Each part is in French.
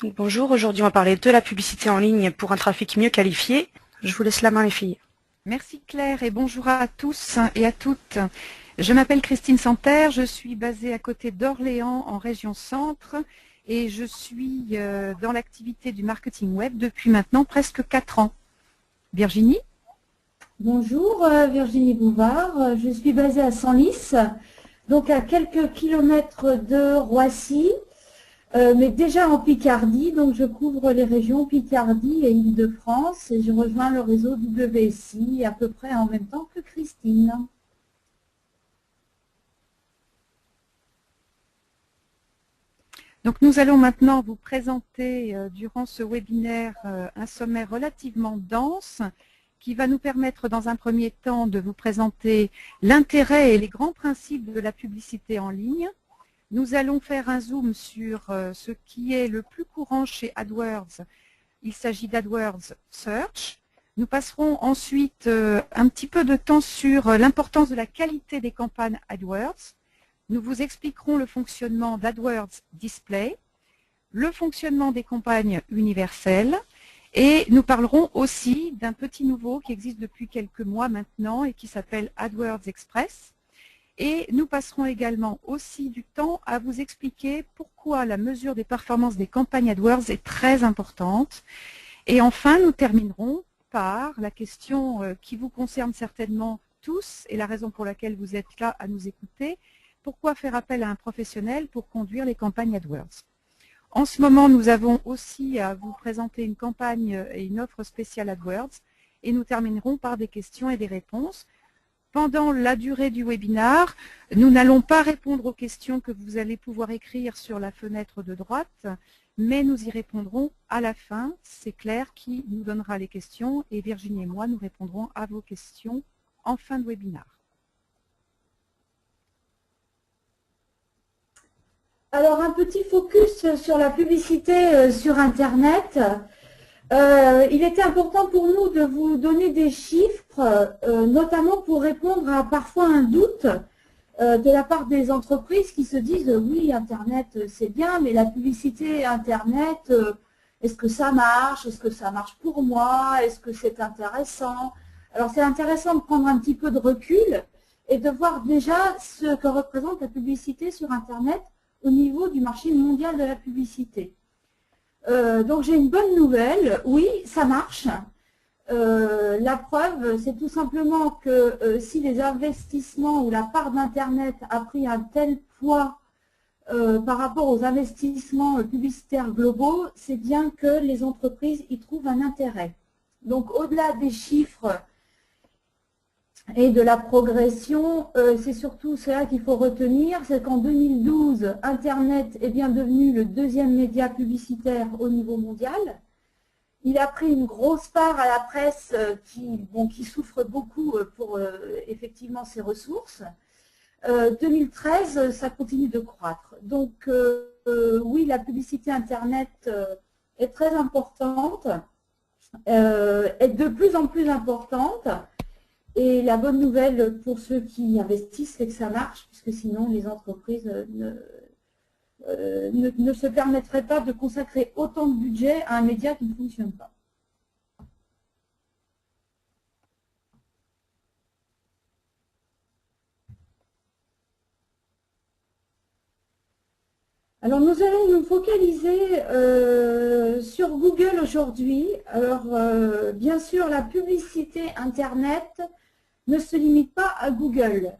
Donc, bonjour, aujourd'hui on va parler de la publicité en ligne pour un trafic mieux qualifié. Je vous laisse la main les filles. Merci Claire et bonjour à tous et à toutes. Je m'appelle Christine Santerre, je suis basée à côté d'Orléans en région centre et je suis dans l'activité du marketing web depuis maintenant presque 4 ans. Virginie? Bonjour, Virginie Bouvard. Je suis basée à Senlis, donc à quelques kilomètres de Roissy, mais déjà en Picardie. Donc je couvre les régions Picardie et Île-de-France et je rejoins le réseau WSI à peu près en même temps que Christine. Donc nous allons maintenant vous présenter durant ce webinaire un sommaire relativement dense qui va nous permettre dans un premier temps de vous présenter l'intérêt et les grands principes de la publicité en ligne. Nous allons faire un zoom sur ce qui est le plus courant chez AdWords. Il s'agit d'AdWords Search. Nous passerons ensuite un petit peu de temps sur l'importance de la qualité des campagnes AdWords. Nous vous expliquerons le fonctionnement d'AdWords Display, le fonctionnement des campagnes universelles et nous parlerons aussi d'un petit nouveau qui existe depuis quelques mois maintenant et qui s'appelle AdWords Express. Et nous passerons également aussi du temps à vous expliquer pourquoi la mesure des performances des campagnes AdWords est très importante. Et enfin, nous terminerons par la question qui vous concerne certainement tous et la raison pour laquelle vous êtes là à nous écouter. Pourquoi faire appel à un professionnel pour conduire les campagnes AdWords? En ce moment, nous avons aussi à vous présenter une campagne et une offre spéciale AdWords et nous terminerons par des questions et des réponses. Pendant la durée du webinaire, nous n'allons pas répondre aux questions que vous allez pouvoir écrire sur la fenêtre de droite, mais nous y répondrons à la fin. C'est Claire qui nous donnera les questions et Virginie et moi, nous répondrons à vos questions en fin de webinaire. Alors un petit focus sur la publicité sur Internet. Il était important pour nous de vous donner des chiffres, notamment pour répondre à parfois un doute de la part des entreprises qui se disent oui, Internet c'est bien, mais la publicité Internet, est-ce que ça marche? Est-ce que ça marche pour moi? Est-ce que c'est intéressant? Alors c'est intéressant de prendre un petit peu de recul et de voir déjà ce que représente la publicité sur Internet au niveau du marché mondial de la publicité. Donc j'ai une bonne nouvelle, oui, ça marche. La preuve, c'est tout simplement que si les investissements ou la part d'Internet a pris un tel poids par rapport aux investissements publicitaires globaux, c'est bien que les entreprises y trouvent un intérêt. Donc au-delà des chiffres et de la progression, c'est surtout cela qu'il faut retenir, c'est qu'en 2012, Internet est bien devenu le deuxième média publicitaire au niveau mondial. Il a pris une grosse part à la presse qui souffre beaucoup pour effectivement ses ressources. 2013, ça continue de croître. Donc oui, la publicité Internet est très importante, est de plus en plus importante. Et la bonne nouvelle pour ceux qui investissent, c'est que ça marche, puisque sinon les entreprises ne se permettraient pas de consacrer autant de budget à un média qui ne fonctionne pas. Alors nous allons nous focaliser sur Google aujourd'hui. Alors bien sûr, la publicité Internet ne se limite pas à Google.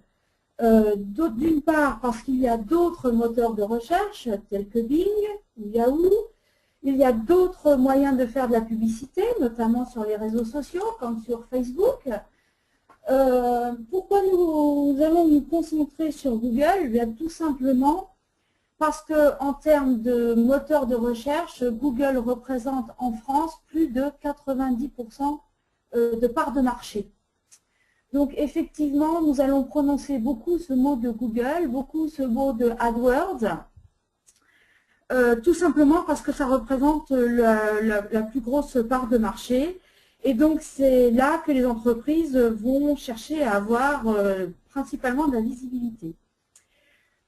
D'une part parce qu'il y a d'autres moteurs de recherche tels que Bing ou Yahoo. Il y a d'autres moyens de faire de la publicité, notamment sur les réseaux sociaux comme sur Facebook. Pourquoi nous allons nous concentrer sur Google? Bien, tout simplement parce qu'en termes de moteur de recherche, Google représente en France plus de 90% de part de marché. Donc effectivement, nous allons prononcer beaucoup ce mot de Google, beaucoup ce mot de AdWords, tout simplement parce que ça représente la plus grosse part de marché. Et donc c'est là que les entreprises vont chercher à avoir principalement de la visibilité.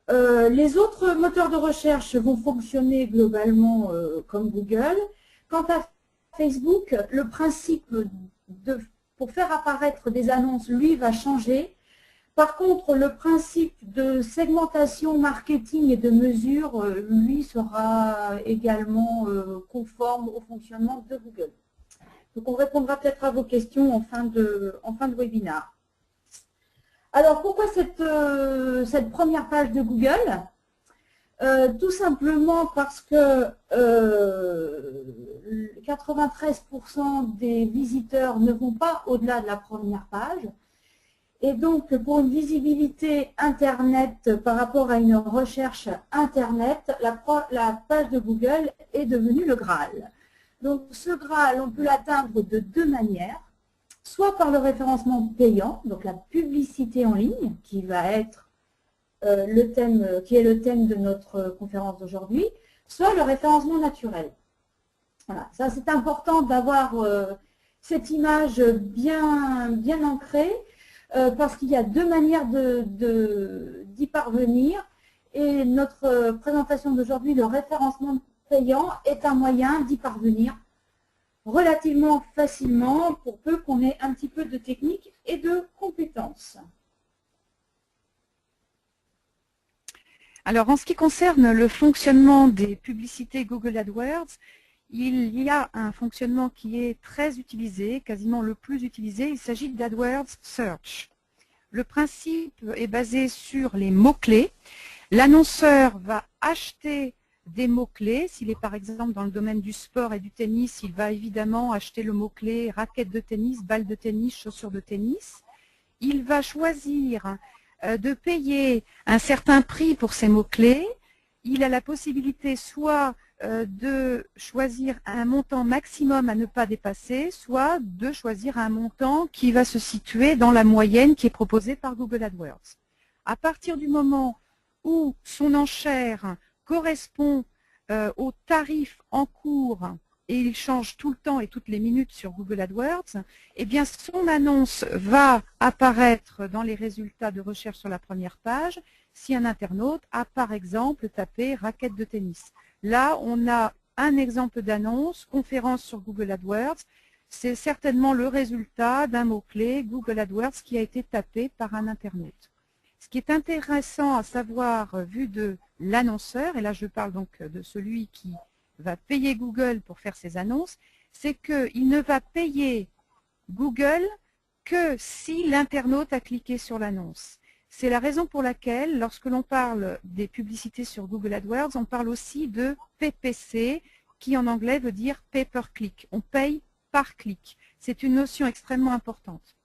Les autres moteurs de recherche vont fonctionner globalement comme Google. Quant à Facebook, le principe pour faire apparaître des annonces, lui, va changer. Par contre, le principe de segmentation, marketing et de mesure, lui, sera également conforme au fonctionnement de Google. Donc, on répondra peut-être à vos questions en fin de webinaire. Alors, pourquoi cette première page de Google? Tout simplement parce que 93% des visiteurs ne vont pas au-delà de la première page. Et donc, pour une visibilité Internet par rapport à une recherche Internet, la page de Google est devenue le Graal. Donc, ce Graal, on peut l'atteindre de deux manières. Soit par le référencement payant, donc la publicité en ligne, qui va être le thème de notre conférence d'aujourd'hui, soit le référencement naturel. Voilà, ça c'est important d'avoir cette image bien ancrée, parce qu'il y a deux manières d'y parvenir, et notre présentation d'aujourd'hui, le référencement payant, est un moyen d'y parvenir relativement facilement, pour peu qu'on ait un petit peu de technique et de compétences. Alors, en ce qui concerne le fonctionnement des publicités Google AdWords, il y a un fonctionnement qui est très utilisé, quasiment le plus utilisé. Il s'agit d'AdWords Search. Le principe est basé sur les mots-clés. L'annonceur va acheter des mots-clés. S'il est par exemple dans le domaine du sport et du tennis, il va évidemment acheter le mot-clé raquette de tennis, balle de tennis, chaussures de tennis. Il va choisir de payer un certain prix pour ces mots-clés. Il a la possibilité soit de choisir un montant maximum à ne pas dépasser, soit de choisir un montant qui va se situer dans la moyenne qui est proposée par Google AdWords. À partir du moment où son enchère correspond au tarif en cours, et il change tout le temps et toutes les minutes sur Google AdWords, eh bien son annonce va apparaître dans les résultats de recherche sur la première page si un internaute a par exemple tapé raquette de tennis. Là, on a un exemple d'annonce, conférence sur Google AdWords. C'est certainement le résultat d'un mot-clé Google AdWords qui a été tapé par un internaute. Ce qui est intéressant à savoir vu de l'annonceur, et là je parle donc de celui qui va payer Google pour faire ses annonces, c'est qu'il ne va payer Google que si l'internaute a cliqué sur l'annonce. C'est la raison pour laquelle, lorsque l'on parle des publicités sur Google AdWords, on parle aussi de PPC, qui en anglais veut dire pay per click. On paye par clic. C'est une notion extrêmement importante.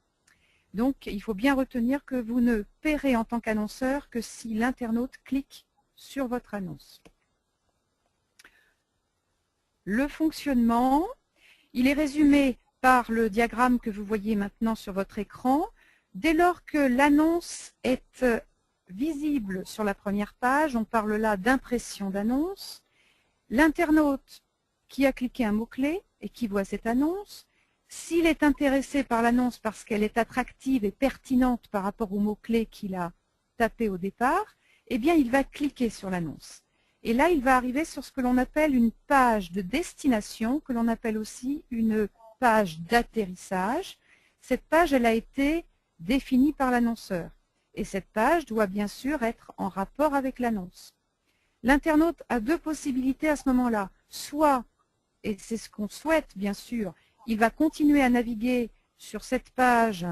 Donc, il faut bien retenir que vous ne paierez en tant qu'annonceur que si l'internaute clique sur votre annonce. Le fonctionnement, il est résumé par le diagramme que vous voyez maintenant sur votre écran. Dès lors que l'annonce est visible sur la première page, on parle là d'impression d'annonce, l'internaute qui a cliqué un mot-clé et qui voit cette annonce, s'il est intéressé par l'annonce parce qu'elle est attractive et pertinente par rapport au mot-clé qu'il a tapé au départ, eh bien il va cliquer sur l'annonce. Et là, il va arriver sur ce que l'on appelle une page de destination, que l'on appelle aussi une page d'atterrissage. Cette page, elle a été définie par l'annonceur. Et cette page doit bien sûr être en rapport avec l'annonce. L'internaute a deux possibilités à ce moment-là. Soit, et c'est ce qu'on souhaite bien sûr, il va continuer à naviguer sur cette page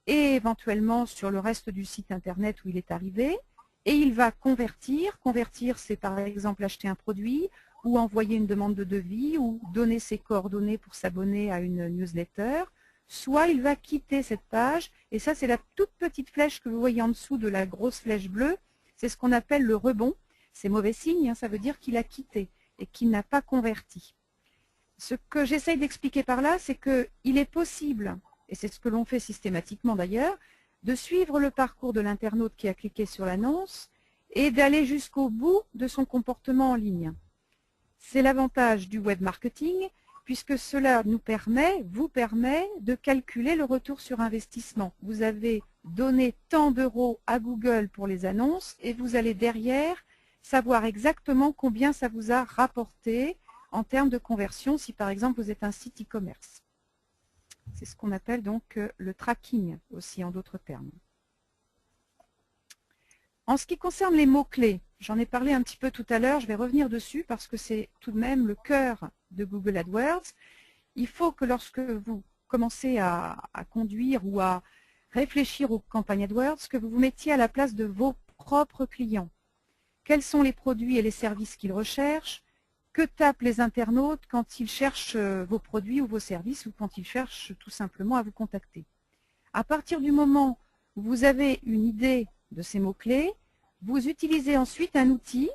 et éventuellement sur le reste du site internet où il est arrivé. Et il va convertir. Convertir, c'est par exemple acheter un produit ou envoyer une demande de devis ou donner ses coordonnées pour s'abonner à une newsletter. Soit il va quitter cette page, et ça c'est la toute petite flèche que vous voyez en dessous de la grosse flèche bleue, c'est ce qu'on appelle le rebond. C'est mauvais signe, hein, ça veut dire qu'il a quitté et qu'il n'a pas converti. Ce que j'essaye d'expliquer par là, c'est qu'il est possible, et c'est ce que l'on fait systématiquement d'ailleurs, de suivre le parcours de l'internaute qui a cliqué sur l'annonce et d'aller jusqu'au bout de son comportement en ligne. C'est l'avantage du web marketing, puisque cela vous permet de calculer le retour sur investissement. Vous avez donné tant d'euros à Google pour les annonces et vous allez derrière savoir exactement combien ça vous a rapporté en termes de conversion si par exemple vous êtes un site e-commerce. C'est ce qu'on appelle donc le tracking aussi en d'autres termes. En ce qui concerne les mots-clés, j'en ai parlé un petit peu tout à l'heure, je vais revenir dessus parce que c'est tout de même le cœur de Google AdWords. Il faut que lorsque vous commencez à conduire ou à réfléchir aux campagnes AdWords, que vous vous mettiez à la place de vos propres clients. Quels sont les produits et les services qu'ils recherchent? Que tapent les internautes quand ils cherchent vos produits ou vos services ou quand ils cherchent tout simplement à vous contacter? À partir du moment où vous avez une idée de ces mots-clés, vous utilisez ensuite un outil,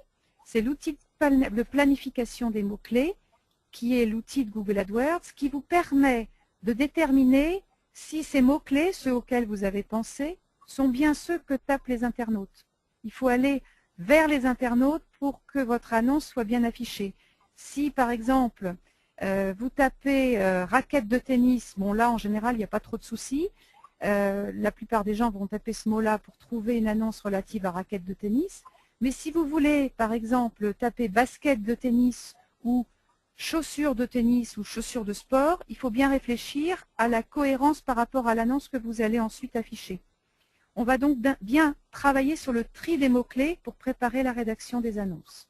c'est l'outil de planification des mots-clés, qui est l'outil de Google AdWords, qui vous permet de déterminer si ces mots-clés, ceux auxquels vous avez pensé, sont bien ceux que tapent les internautes. Il faut aller vers les internautes pour que votre annonce soit bien affichée. Si par exemple, vous tapez raquette de tennis, bon là en général il n'y a pas trop de soucis, la plupart des gens vont taper ce mot-là pour trouver une annonce relative à raquette de tennis. Mais si vous voulez, par exemple, taper basket de tennis ou chaussures de tennis ou chaussures de sport, il faut bien réfléchir à la cohérence par rapport à l'annonce que vous allez ensuite afficher. On va donc bien travailler sur le tri des mots-clés pour préparer la rédaction des annonces.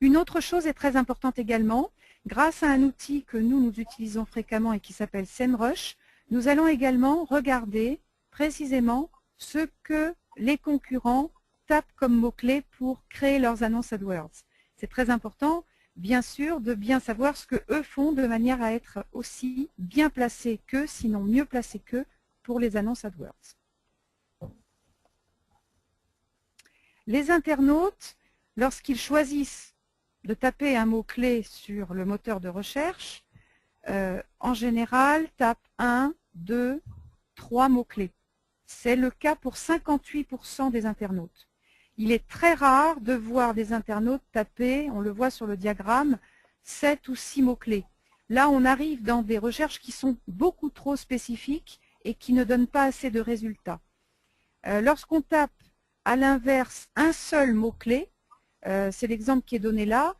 Une autre chose est très importante également. Grâce à un outil que nous utilisons fréquemment et qui s'appelle SEMrush, nous allons également regarder précisément ce que les concurrents tapent comme mots-clés pour créer leurs annonces AdWords. C'est très important, bien sûr, de bien savoir ce qu'eux font de manière à être aussi bien placés qu'eux, sinon mieux placés qu'eux, pour les annonces AdWords. Les internautes, lorsqu'ils choisissent de taper un mot-clé sur le moteur de recherche, en général, tape 1, 2, 3 mots-clés. C'est le cas pour 58% des internautes. Il est très rare de voir des internautes taper, on le voit sur le diagramme, 7 ou 6 mots-clés. Là, on arrive dans des recherches qui sont beaucoup trop spécifiques et qui ne donnent pas assez de résultats. Lorsqu'on tape à l'inverse un seul mot-clé, c'est l'exemple qui est donné là,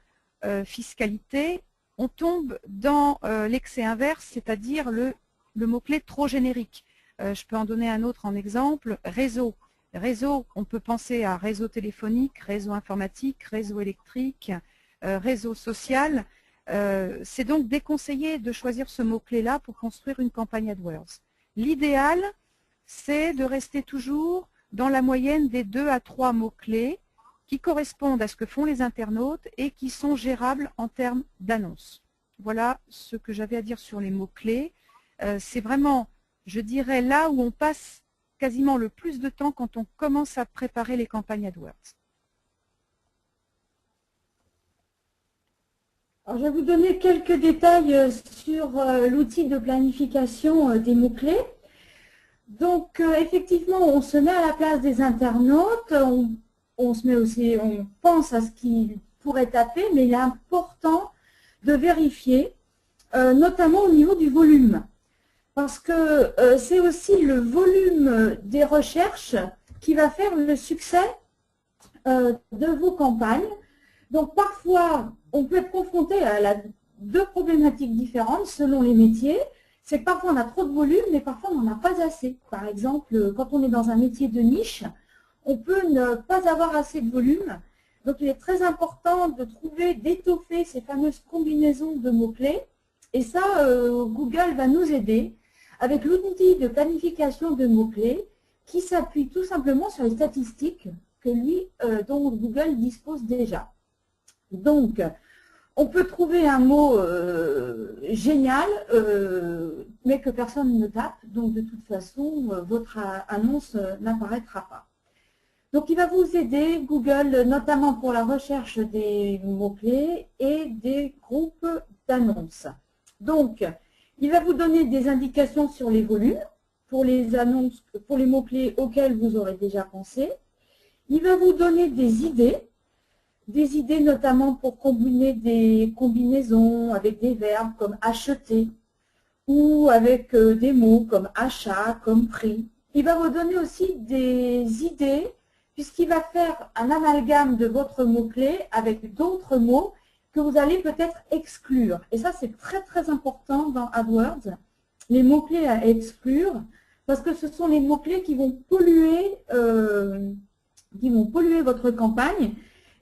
fiscalité, on tombe dans l'excès inverse, c'est-à-dire le mot-clé trop générique. Je peux en donner un autre en exemple, réseau. Réseau, on peut penser à réseau téléphonique, réseau informatique, réseau électrique, réseau social. C'est donc déconseillé de choisir ce mot-clé-là pour construire une campagne AdWords. L'idéal, c'est de rester toujours dans la moyenne des 2 à 3 mots-clés qui correspondent à ce que font les internautes et qui sont gérables en termes d'annonces. Voilà ce que j'avais à dire sur les mots-clés. C'est vraiment, je dirais, là où on passe quasiment le plus de temps quand on commence à préparer les campagnes AdWords. Alors, je vais vous donner quelques détails sur l'outil de planification des mots-clés. Donc, effectivement, on se met à la place des internautes, on pense à ce qu'ils pourraient taper, mais il est important de vérifier, notamment au niveau du volume. Parce que c'est aussi le volume des recherches qui va faire le succès de vos campagnes. Donc parfois, on peut être confronté à deux problématiques différentes selon les métiers. C'est que parfois on a trop de volume, mais parfois on n'en a pas assez. Par exemple, quand on est dans un métier de niche, on peut ne pas avoir assez de volume. Donc il est très important de trouver, d'étoffer ces fameuses combinaisons de mots-clés. Et ça, Google va nous aider avec l'outil de planification de mots-clés qui s'appuie tout simplement sur les statistiques que dont Google dispose déjà. Donc, on peut trouver un mot génial, mais que personne ne tape. Donc, de toute façon, votre annonce n'apparaîtra pas. Donc, il va vous aider, Google, notamment pour la recherche des mots-clés et des groupes d'annonces. Donc, il va vous donner des indications sur les volumes pour les annonces, pour les mots-clés auxquels vous aurez déjà pensé. Il va vous donner des idées des idées notamment pour combiner des combinaisons avec des verbes comme acheter ou avec des mots comme achat, comme prix. Il va vous donner aussi des idées puisqu'il va faire un amalgame de votre mot-clé avec d'autres mots que vous allez peut-être exclure. Et ça, c'est très très important dans AdWords, les mots-clés à exclure, parce que ce sont les mots-clés qui vont polluer votre campagne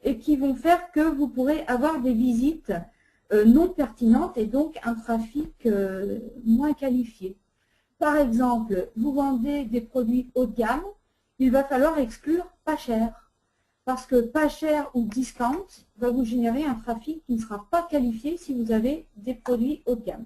et qui vont faire que vous pourrez avoir des visites non pertinentes et donc un trafic moins qualifié. Par exemple, vous vendez des produits haut de gamme, il va falloir exclure pas cher. Parce que pas cher ou discount va vous générer un trafic qui ne sera pas qualifié si vous avez des produits haut de gamme.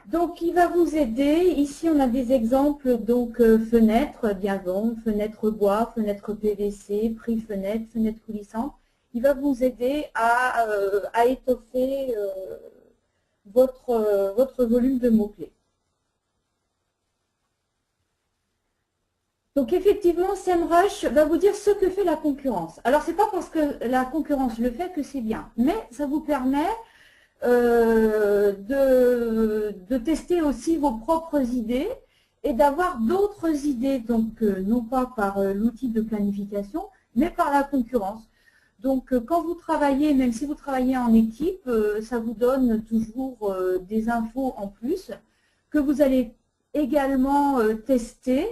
Donc, il va vous aider. Ici, on a des exemples, donc fenêtre, diagon, fenêtre bois, fenêtre PVC, prix fenêtre, fenêtre coulissante. Il va vous aider à étoffer votre volume de mots-clés. Donc effectivement, SEMrush va vous dire ce que fait la concurrence. Alors, ce n'est pas parce que la concurrence le fait que c'est bien, mais ça vous permet de tester aussi vos propres idées et d'avoir d'autres idées, donc non pas par l'outil de planification, mais par la concurrence. Donc quand vous travaillez, même si vous travaillez en équipe, ça vous donne toujours des infos en plus que vous allez également tester.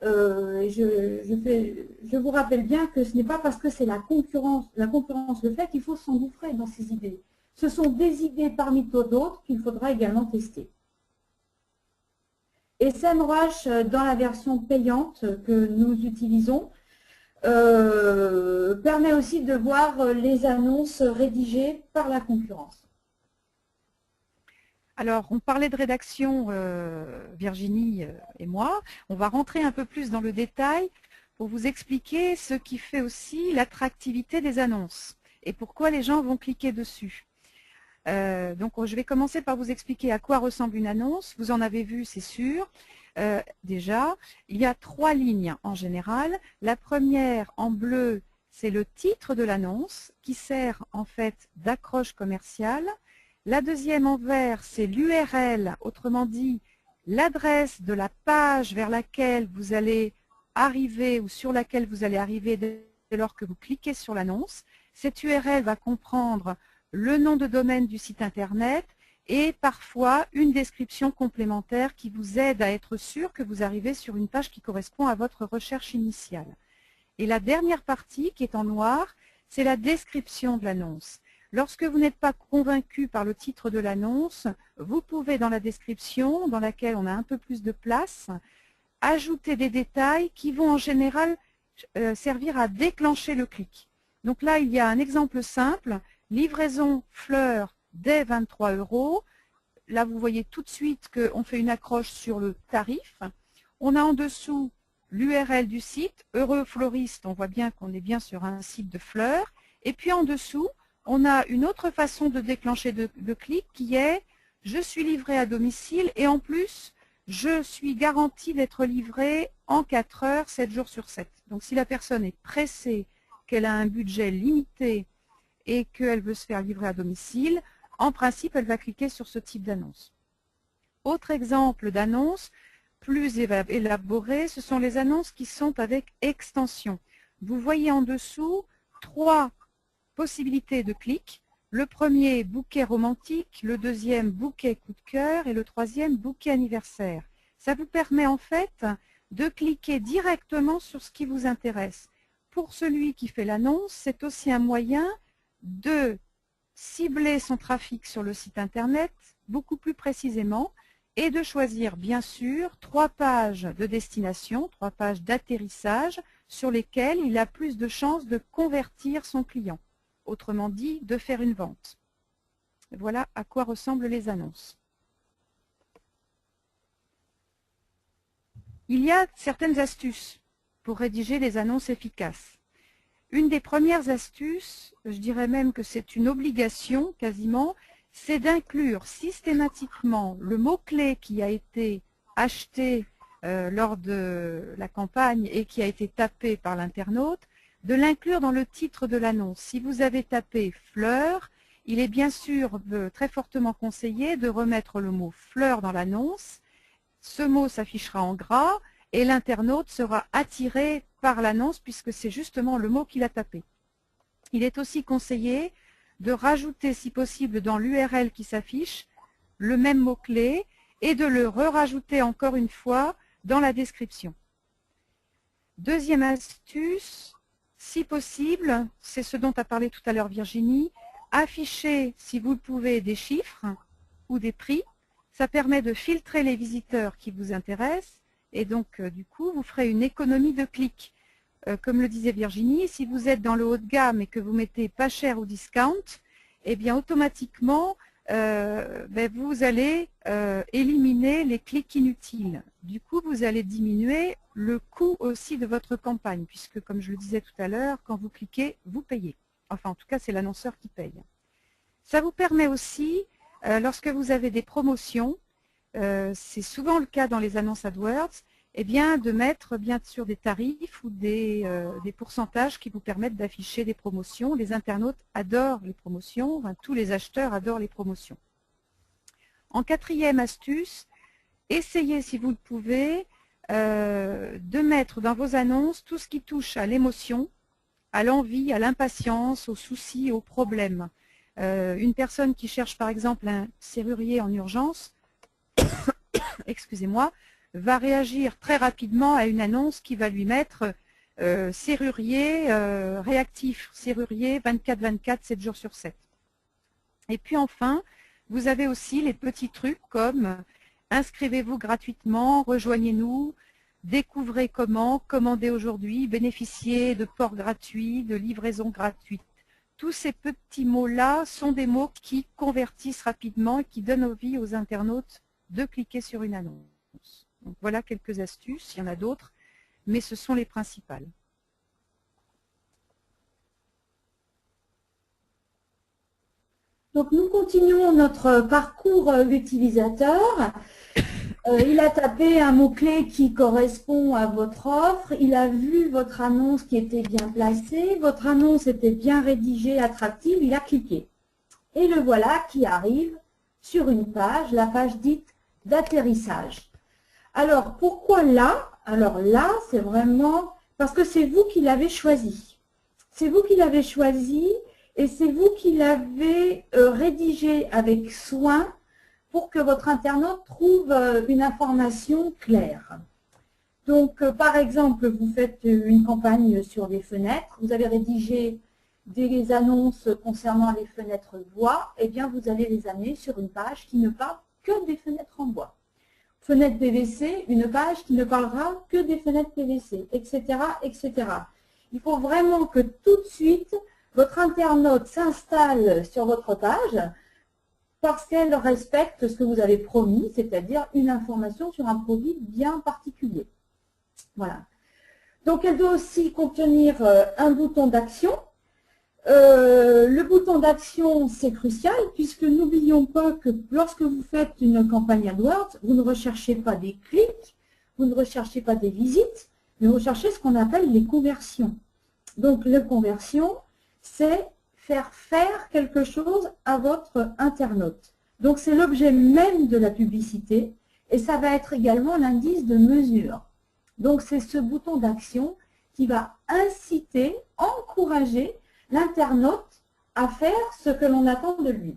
Je vous rappelle bien que ce n'est pas parce que c'est la concurrence le fait qu'il faut s'engouffrer dans ces idées. Ce sont des idées parmi tant d'autres qu'il faudra également tester. Et SEMrush, dans la version payante que nous utilisons, permet aussi de voir les annonces rédigées par la concurrence. Alors, on parlait de rédaction, Virginie et moi. On va rentrer un peu plus dans le détail pour vous expliquer ce qui fait aussi l'attractivité des annonces et pourquoi les gens vont cliquer dessus. Donc, je vais commencer par vous expliquer à quoi ressemble une annonce. Vous en avez vu, c'est sûr. Déjà, il y a 3 lignes en général. La première, en bleu, c'est le titre de l'annonce qui sert en fait d'accroche commerciale. La deuxième en vert, c'est l'URL, autrement dit, l'adresse de la page vers laquelle vous allez arriver ou sur laquelle vous allez arriver dès lors que vous cliquez sur l'annonce. Cette URL va comprendre le nom de domaine du site internet et parfois une description complémentaire qui vous aide à être sûr que vous arrivez sur une page qui correspond à votre recherche initiale. Et la dernière partie, qui est en noir, c'est la description de l'annonce. Lorsque vous n'êtes pas convaincu par le titre de l'annonce, vous pouvez dans la description, dans laquelle on a un peu plus de place, ajouter des détails qui vont en général servir à déclencher le clic. Donc là, il y a un exemple simple, livraison fleurs dès 23 €. Là, vous voyez tout de suite qu'on fait une accroche sur le tarif. On a en dessous l'URL du site, Heureux Fleuriste, on voit bien qu'on est bien sur un site de fleurs. Et puis en dessous, on a une autre façon de déclencher de clic qui est « Je suis livré à domicile et en plus, je suis garanti d'être livré en 4 heures, 7 jours sur 7. » Donc si la personne est pressée, qu'elle a un budget limité et qu'elle veut se faire livrer à domicile, en principe, elle va cliquer sur ce type d'annonce. Autre exemple d'annonce, plus élaboré, ce sont les annonces qui sont avec extension. Vous voyez en dessous 3 possibilités de clic. Le premier, bouquet romantique, le deuxième, bouquet coup de cœur et le troisième, bouquet anniversaire. Ça vous permet en fait de cliquer directement sur ce qui vous intéresse. Pour celui qui fait l'annonce, c'est aussi un moyen de cibler son trafic sur le site internet beaucoup plus précisément et de choisir bien sûr 3 pages de destination, 3 pages d'atterrissage sur lesquelles il a plus de chances de convertir son client. Autrement dit, de faire une vente. Voilà à quoi ressemblent les annonces. Il y a certaines astuces pour rédiger les annonces efficaces. Une des premières astuces, je dirais même que c'est une obligation quasiment, c'est d'inclure systématiquement le mot-clé qui a été acheté lors de la campagne et qui a été tapé par l'internaute de l'inclure dans le titre de l'annonce. Si vous avez tapé fleurs, il est bien sûr très fortement conseillé de remettre le mot fleurs dans l'annonce. Ce mot s'affichera en gras et l'internaute sera attiré par l'annonce puisque c'est justement le mot qu'il a tapé. Il est aussi conseillé de rajouter, si possible, dans l'URL qui s'affiche, le même mot-clé et de le rajouter encore une fois dans la description. Deuxième astuce, si possible, c'est ce dont a parlé tout à l'heure Virginie, afficher, si vous le pouvez, des chiffres ou des prix. Ça permet de filtrer les visiteurs qui vous intéressent et donc, du coup, vous ferez une économie de clics. Comme le disait Virginie, si vous êtes dans le haut de gamme et que vous mettez pas cher ou discount, eh bien automatiquement, vous allez éliminer les clics inutiles. Du coup, vous allez diminuer le coût aussi de votre campagne, puisque comme je le disais tout à l'heure, quand vous cliquez, vous payez. Enfin, en tout cas, c'est l'annonceur qui paye. Ça vous permet aussi, lorsque vous avez des promotions, c'est souvent le cas dans les annonces AdWords, eh bien, de mettre bien sûr des tarifs ou des pourcentages qui vous permettent d'afficher des promotions. Les internautes adorent les promotions, enfin, tous les acheteurs adorent les promotions. En quatrième astuce, essayez si vous le pouvez de mettre dans vos annonces tout ce qui touche à l'émotion, à l'envie, à l'impatience, aux soucis, aux problèmes. Une personne qui cherche par exemple un serrurier en urgence, excusez-moi, va réagir très rapidement à une annonce qui va lui mettre serrurier réactif, serrurier 24/24, 7 jours sur 7. Et puis enfin, vous avez aussi les petits trucs comme inscrivez-vous gratuitement, rejoignez-nous, découvrez comment, commandez aujourd'hui, bénéficiez de port gratuit, de livraison gratuite. Tous ces petits mots-là sont des mots qui convertissent rapidement et qui donnent envie aux internautes de cliquer sur une annonce. Donc voilà quelques astuces, il y en a d'autres, mais ce sont les principales. Donc nous continuons notre parcours utilisateur. Il a tapé un mot-clé qui correspond à votre offre, il a vu votre annonce qui était bien placée, votre annonce était bien rédigée, attractive, il a cliqué. Et le voilà qui arrive sur une page, la page dite d'atterrissage. Alors, pourquoi là? Alors là, c'est vraiment parce que c'est vous qui l'avez choisi. C'est vous qui l'avez choisi et c'est vous qui l'avez rédigé avec soin pour que votre internaute trouve une information claire. Donc, par exemple, vous faites une campagne sur les fenêtres, vous avez rédigé des annonces concernant les fenêtres bois, et bien vous allez les amener sur une page qui ne parle que des fenêtres en bois. Fenêtres PVC, une page qui ne parlera que des fenêtres PVC, etc., etc. Il faut vraiment que tout de suite, votre internaute s'installe sur votre page parce qu'elle respecte ce que vous avez promis, c'est-à-dire une information sur un produit bien particulier. Voilà. Donc, elle doit aussi contenir un bouton d'action. Le bouton d'action, c'est crucial puisque n'oublions pas que lorsque vous faites une campagne AdWords, vous ne recherchez pas des clics, vous ne recherchez pas des visites, mais vous recherchez ce qu'on appelle les conversions. Donc, les conversions, c'est faire quelque chose à votre internaute. Donc, c'est l'objet même de la publicité et ça va être également l'indice de mesure. Donc, c'est ce bouton d'action qui va inciter, encourager l'internaute à faire ce que l'on attend de lui.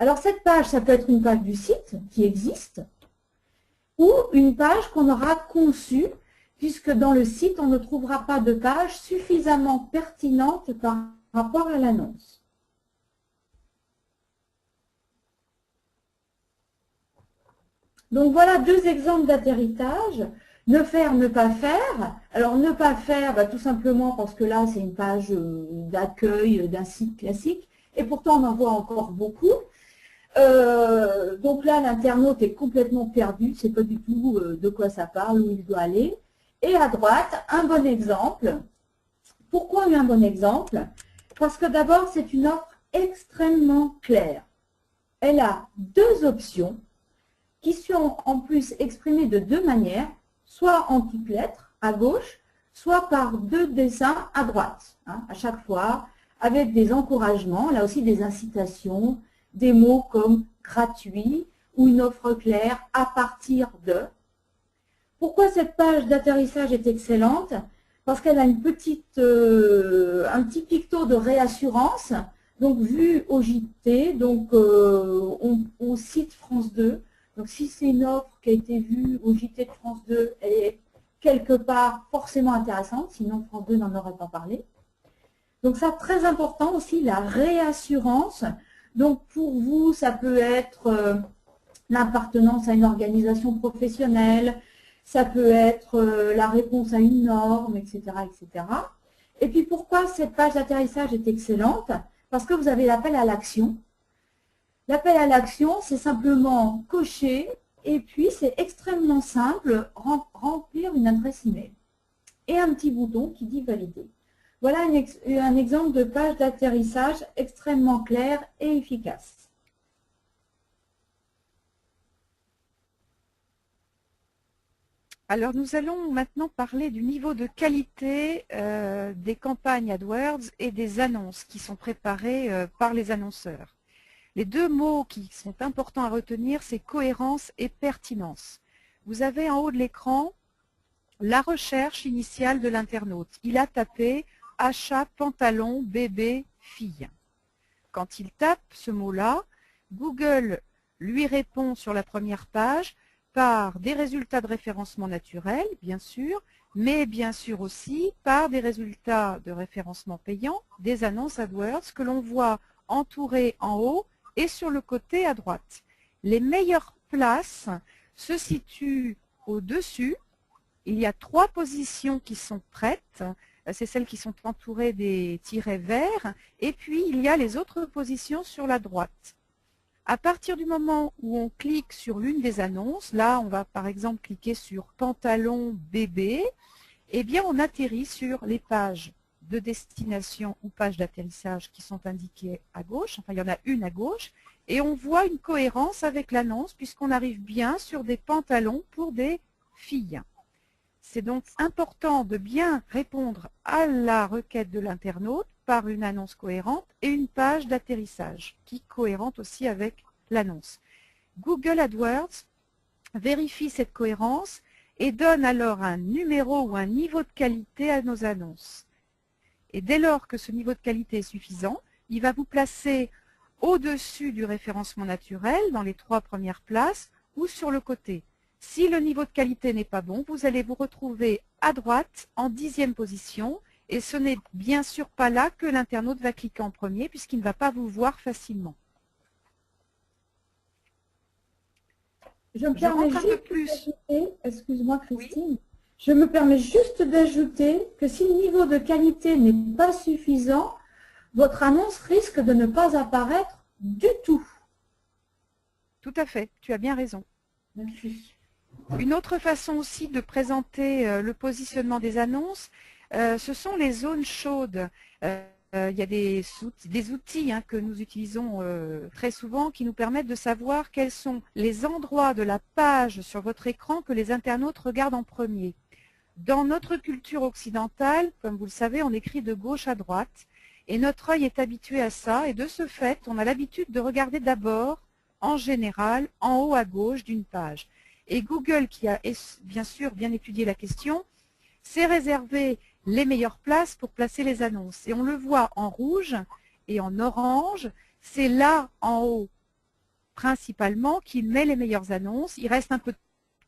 Alors, cette page, ça peut être une page du site qui existe ou une page qu'on aura conçue puisque dans le site, on ne trouvera pas de page suffisamment pertinente par rapport à l'annonce. Donc voilà deux exemples d'atterrissage. Ne faire, ne pas faire. Alors ne pas faire, tout simplement parce que là c'est une page d'accueil d'un site classique et pourtant on en voit encore beaucoup. Donc là l'internaute est complètement perdu, c'est pas du tout de quoi ça parle, où il doit aller. Et à droite, un bon exemple. Pourquoi un bon exemple? Parce que d'abord c'est une offre extrêmement claire. Elle a deux options qui sont en plus exprimées de deux manières, soit en toutes lettres à gauche, soit par 2 dessins à droite, hein, à chaque fois, avec des encouragements, là aussi des incitations, des mots comme gratuit ou une offre claire à partir de. Pourquoi cette page d'atterrissage est excellente? Parce qu'elle a un petit picto de réassurance, donc vu au JT, donc on cite France 2. Donc si c'est une offre qui a été vue au JT de France 2, elle est quelque part forcément intéressante, sinon France 2 n'en aurait pas parlé. Donc ça, très important aussi, la réassurance. Donc pour vous, ça peut être l'appartenance à une organisation professionnelle, ça peut être la réponse à une norme, etc., etc. Et puis pourquoi cette page d'atterrissage est excellente? Parce que vous avez l'appel à l'action. L'appel à l'action, c'est simplement cocher et puis c'est extrêmement simple, remplir une adresse email. Et un petit bouton qui dit valider. Voilà un exemple de page d'atterrissage extrêmement clair et efficace. Alors, nous allons maintenant parler du niveau de qualité des campagnes AdWords et des annonces qui sont préparées par les annonceurs. Les deux mots qui sont importants à retenir, c'est cohérence et pertinence. Vous avez en haut de l'écran la recherche initiale de l'internaute. Il a tapé « achat pantalon bébé fille ». Quand il tape ce mot-là, Google lui répond sur la première page par des résultats de référencement naturel, bien sûr, mais bien sûr aussi par des résultats de référencement payant, des annonces AdWords que l'on voit entourées en haut et sur le côté à droite. Les meilleures places se situent au-dessus. Il y a 3 positions qui sont prêtes. C'est celles qui sont entourées des tirets verts. Et puis, il y a les autres positions sur la droite. À partir du moment où on clique sur l'une des annonces, là, on va par exemple cliquer sur pantalon bébé, eh bien, on atterrit sur les pages de destination ou pages d'atterrissage qui sont indiquées à gauche. Enfin, il y en a une à gauche. Et on voit une cohérence avec l'annonce puisqu'on arrive bien sur des pantalons pour des filles. C'est donc important de bien répondre à la requête de l'internaute par une annonce cohérente et une page d'atterrissage qui est cohérente aussi avec l'annonce. Google AdWords vérifie cette cohérence et donne alors un numéro ou un niveau de qualité à nos annonces. Et dès lors que ce niveau de qualité est suffisant, il va vous placer au-dessus du référencement naturel dans les 3 premières places ou sur le côté. Si le niveau de qualité n'est pas bon, vous allez vous retrouver à droite en 10e position et ce n'est bien sûr pas là que l'internaute va cliquer en premier puisqu'il ne va pas vous voir facilement. Je me permets rentre un peu plus. d'ajouter, excuse-moi Christine, oui. Je me permets juste d'ajouter que si le niveau de qualité n'est pas suffisant, votre annonce risque de ne pas apparaître du tout. Tout à fait, tu as bien raison. Merci. Une autre façon aussi de présenter le positionnement des annonces, ce sont les zones chaudes. Il y a des outils que nous utilisons très souvent qui nous permettent de savoir quels sont les endroits de la page sur votre écran que les internautes regardent en premier. Dans notre culture occidentale, comme vous le savez, on écrit de gauche à droite et notre œil est habitué à ça et de ce fait, on a l'habitude de regarder d'abord, en général, en haut à gauche d'une page. Et Google, qui a bien sûr bien étudié la question, s'est réservé les meilleures places pour placer les annonces. Et on le voit en rouge et en orange, c'est là en haut principalement qu'il met les meilleures annonces. Il reste un peu de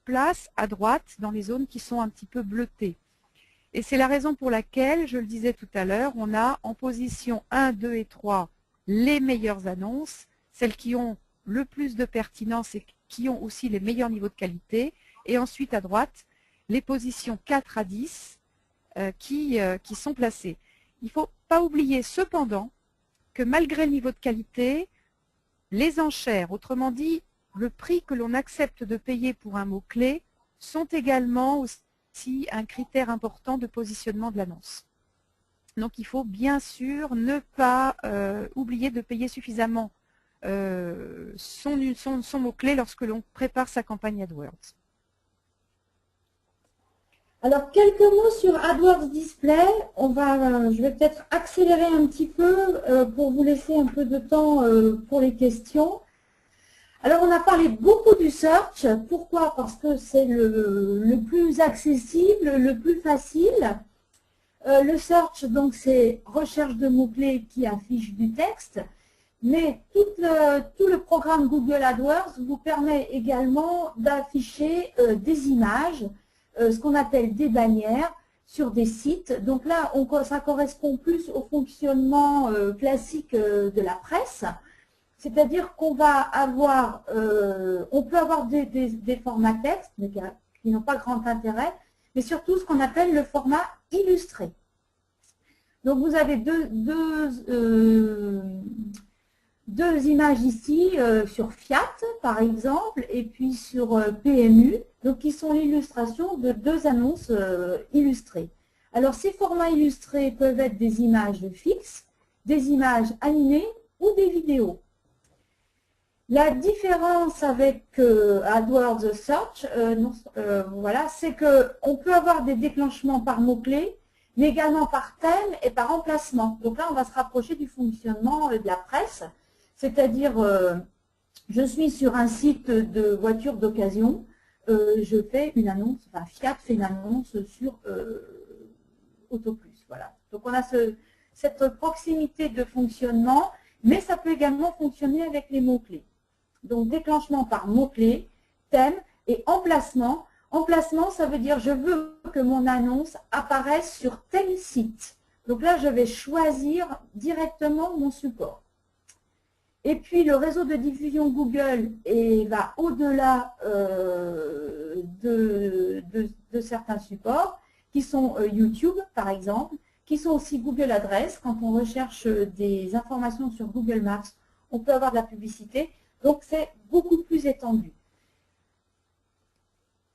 place à droite dans les zones qui sont un petit peu bleutées. Et c'est la raison pour laquelle, je le disais tout à l'heure, on a en position 1, 2 et 3 les meilleures annonces, celles qui ont le plus de pertinence et qui ont aussi les meilleurs niveaux de qualité. Et ensuite à droite, les positions 4 à 10 qui sont placées. Il ne faut pas oublier cependant que malgré le niveau de qualité, les enchères, autrement dit, le prix que l'on accepte de payer pour un mot-clé, sont également aussi un critère important de positionnement de l'annonce. Donc il faut bien sûr ne pas oublier de payer suffisamment son mot-clé lorsque l'on prépare sa campagne AdWords. Alors, quelques mots sur AdWords Display. Je vais peut-être accélérer un petit peu pour vous laisser un peu de temps pour les questions. Alors, on a parlé beaucoup du search. Pourquoi? Parce que c'est le plus accessible, le plus facile. Le search, donc, c'est recherche de mots-clés qui affiche du texte. Mais tout le programme Google AdWords vous permet également d'afficher des images, ce qu'on appelle des bannières, sur des sites. Donc là, ça correspond plus au fonctionnement classique de la presse. C'est-à-dire qu'on va avoir, on peut avoir des formats texte, mais qui n'ont pas grand intérêt, mais surtout ce qu'on appelle le format illustré. Donc vous avez deux images ici sur Fiat, par exemple, et puis sur PMU, donc qui sont l'illustration de deux annonces illustrées. Alors ces formats illustrés peuvent être des images fixes, des images animées ou des vidéos. La différence avec AdWords Search, voilà, c'est qu'on peut avoir des déclenchements par mots-clés, mais également par thème et par emplacement. Donc là, on va se rapprocher du fonctionnement de la presse, c'est-à-dire, je suis sur un site de voitures d'occasion, je fais une annonce, enfin Fiat fait une annonce sur Autoplus. Voilà. Donc on a cette proximité de fonctionnement, mais ça peut également fonctionner avec les mots-clés. Donc déclenchement par mots-clés, thème et emplacement. Emplacement, ça veut dire je veux que mon annonce apparaisse sur tel site. Donc là, je vais choisir directement mon support. Et puis le réseau de diffusion Google va au-delà de certains supports, qui sont YouTube par exemple, qui sont aussi Google Adresse. Quand on recherche des informations sur Google Maps, on peut avoir de la publicité. Donc c'est beaucoup plus étendu.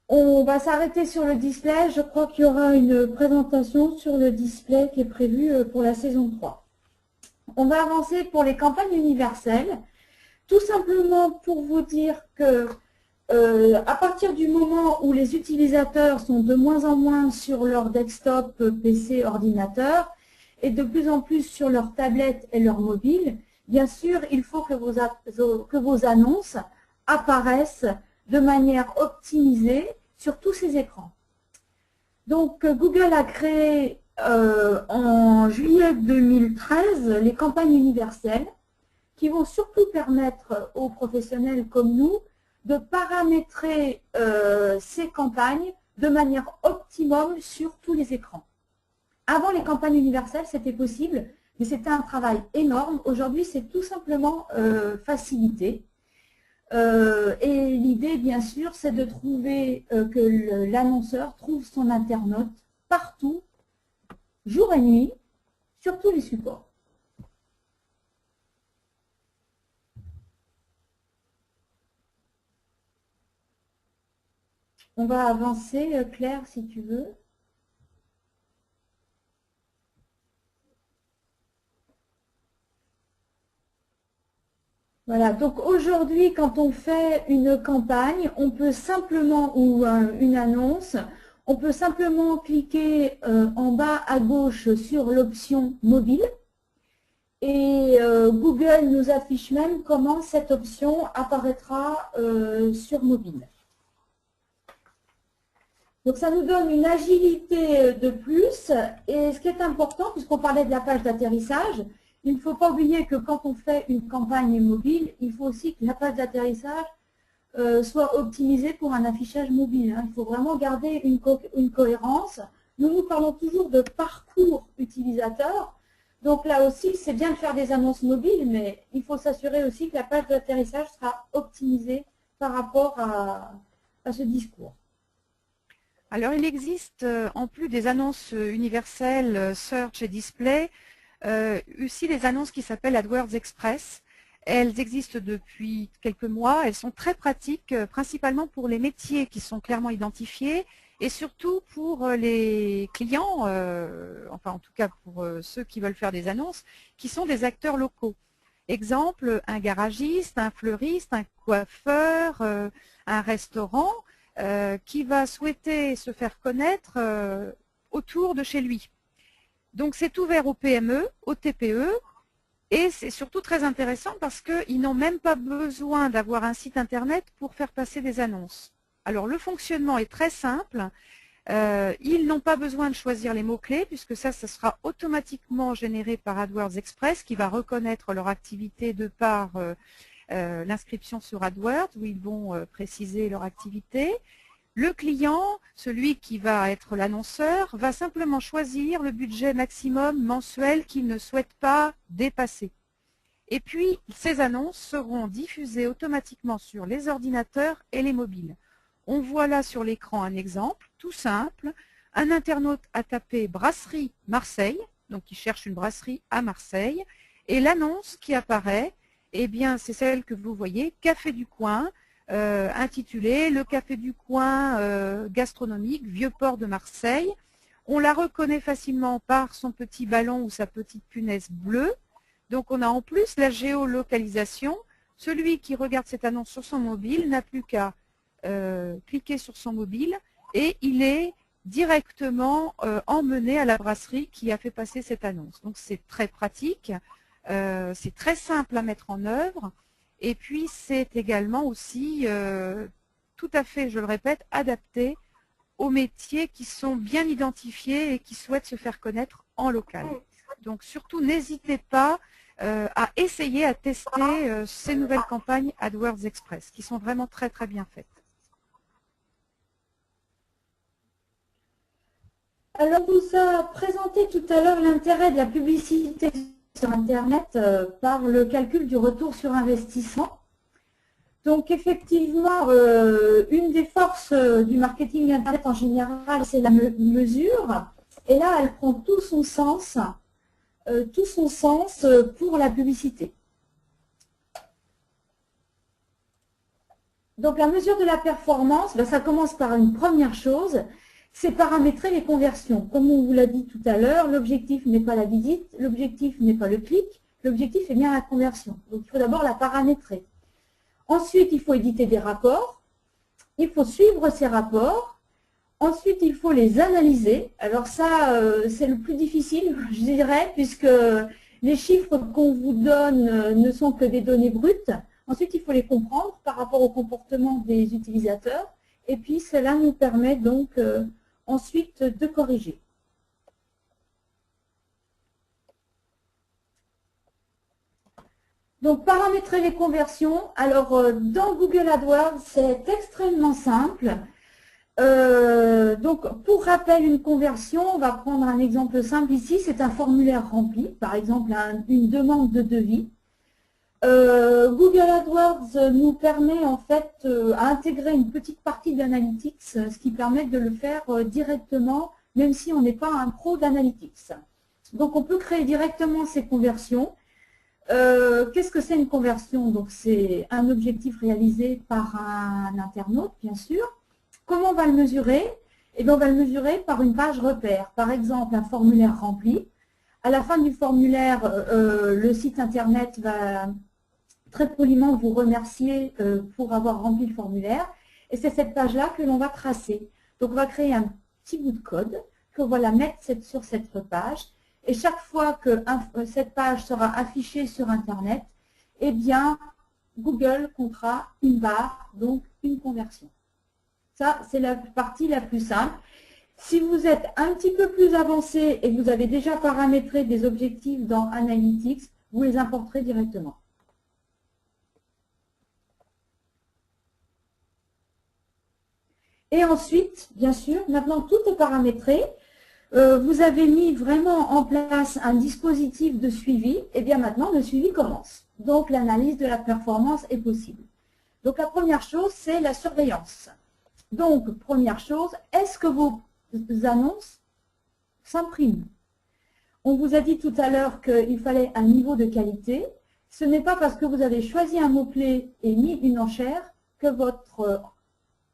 On va s'arrêter sur le display. Je crois qu'il y aura une présentation sur le display qui est prévue pour la saison 3. On va avancer pour les campagnes universelles. Tout simplement pour vous dire que à partir du moment où les utilisateurs sont de moins en moins sur leur desktop, PC, ordinateur, et de plus en plus sur leur tablette et leur mobile, bien sûr, il faut que vos annonces apparaissent de manière optimisée sur tous ces écrans. Donc, Google a créé en juillet 2013 les campagnes universelles qui vont surtout permettre aux professionnels comme nous de paramétrer ces campagnes de manière optimum sur tous les écrans. Avant les campagnes universelles, c'était possible, mais c'était un travail énorme. Aujourd'hui, c'est tout simplement facilité. Et l'idée, bien sûr, c'est de trouver que l'annonceur trouve son internaute partout, jour et nuit, sur tous les supports. On va avancer, Claire, si tu veux. Voilà, donc aujourd'hui, quand on fait une campagne, on peut simplement, ou une annonce, on peut simplement cliquer en bas à gauche sur l'option mobile et Google nous affiche même comment cette option apparaîtra sur mobile. Donc ça nous donne une agilité de plus et ce qui est important, puisqu'on parlait de la page d'atterrissage, il ne faut pas oublier que quand on fait une campagne mobile, il faut aussi que la page d'atterrissage soit optimisée pour un affichage mobile. Il faut vraiment garder une cohérence. Nous parlons toujours de parcours utilisateur. Donc là aussi, c'est bien de faire des annonces mobiles, mais il faut s'assurer aussi que la page d'atterrissage sera optimisée par rapport à ce discours. Alors, il existe, en plus des annonces universelles, search et display, aussi des annonces qui s'appellent AdWords Express. Elles existent depuis quelques mois. Elles sont très pratiques, principalement pour les métiers qui sont clairement identifiés et surtout pour les clients, enfin en tout cas pour ceux qui veulent faire des annonces, qui sont des acteurs locaux. Exemple, un garagiste, un fleuriste, un coiffeur, un restaurant. qui va souhaiter se faire connaître autour de chez lui. Donc c'est ouvert aux PME, aux TPE, et c'est surtout très intéressant parce qu'ils n'ont même pas besoin d'avoir un site internet pour faire passer des annonces. Alors le fonctionnement est très simple. Ils n'ont pas besoin de choisir les mots-clés puisque ça sera automatiquement généré par AdWords Express qui va reconnaître leur activité de par l'inscription sur AdWords où ils vont préciser leur activité. Le client, celui qui va être l'annonceur, va simplement choisir le budget maximum mensuel qu'il ne souhaite pas dépasser. Et puis, ces annonces seront diffusées automatiquement sur les ordinateurs et les mobiles. On voit là sur l'écran un exemple tout simple. Un internaute a tapé brasserie Marseille, donc il cherche une brasserie à Marseille, et l'annonce qui apparaît, eh bien, c'est celle que vous voyez, Café du coin, intitulée Le Café du coin gastronomique, Vieux-Port de Marseille. On la reconnaît facilement par son petit ballon ou sa petite punaise bleue. Donc on a en plus la géolocalisation. Celui qui regarde cette annonce sur son mobile n'a plus qu'à cliquer sur son mobile et il est directement emmené à la brasserie qui a fait passer cette annonce. Donc c'est très pratique, c'est très simple à mettre en œuvre et puis c'est également aussi tout à fait, je le répète, adapté aux métiers qui sont bien identifiés et qui souhaitent se faire connaître en local. Donc surtout n'hésitez pas à essayer, à tester ces nouvelles campagnes AdWords Express qui sont vraiment très très bien faites. Alors, on vous a présenté tout à l'heure l'intérêt de la publicité sur Internet par le calcul du retour sur investissement. Donc, effectivement, une des forces du marketing Internet en général, c'est la mesure. Et là, elle prend tout son sens pour la publicité. Donc, la mesure de la performance, ça commence par une première chose, c'est paramétrer les conversions. Comme on vous l'a dit tout à l'heure, l'objectif n'est pas la visite, l'objectif n'est pas le clic, l'objectif est bien la conversion. Donc, il faut d'abord la paramétrer. Ensuite, il faut éditer des rapports, il faut suivre ces rapports, ensuite, il faut les analyser. Alors ça, c'est le plus difficile, je dirais, puisque les chiffres qu'on vous donne ne sont que des données brutes. Ensuite, il faut les comprendre par rapport au comportement des utilisateurs. Et puis, cela nous permet donc ensuite de corriger. Donc, paramétrer les conversions. Alors, dans Google AdWords, c'est extrêmement simple. Donc, pour rappel, une conversion, on va prendre un exemple simple ici. C'est un formulaire rempli, par exemple une demande de devis. Google AdWords nous permet en fait à intégrer une petite partie d'Analytics, ce qui permet de le faire directement, même si on n'est pas un pro d'Analytics. Donc on peut créer directement ces conversions. Qu'est-ce que c'est une conversion? Donc c'est un objectif réalisé par un internaute, bien sûr. Comment on va le mesurer? Eh bien, on va le mesurer par une page repère. Par exemple, un formulaire rempli. À la fin du formulaire, le site internet va très poliment vous remercier pour avoir rempli le formulaire. Et c'est cette page-là que l'on va tracer. Donc, on va créer un petit bout de code qu'on va la mettre sur cette page. Et chaque fois que cette page sera affichée sur Internet, eh bien, Google comptera une barre, donc une conversion. Ça, c'est la partie la plus simple. Si vous êtes un petit peu plus avancé et que vous avez déjà paramétré des objectifs dans Analytics, vous les importerez directement. Et ensuite, bien sûr, maintenant tout est paramétré. Vous avez mis vraiment en place un dispositif de suivi. Et bien maintenant, le suivi commence. Donc, l'analyse de la performance est possible. Donc, la première chose, c'est la surveillance. Donc, première chose, est-ce que vos annonces s'impriment? On vous a dit tout à l'heure qu'il fallait un niveau de qualité. Ce n'est pas parce que vous avez choisi un mot-clé et mis une enchère que votre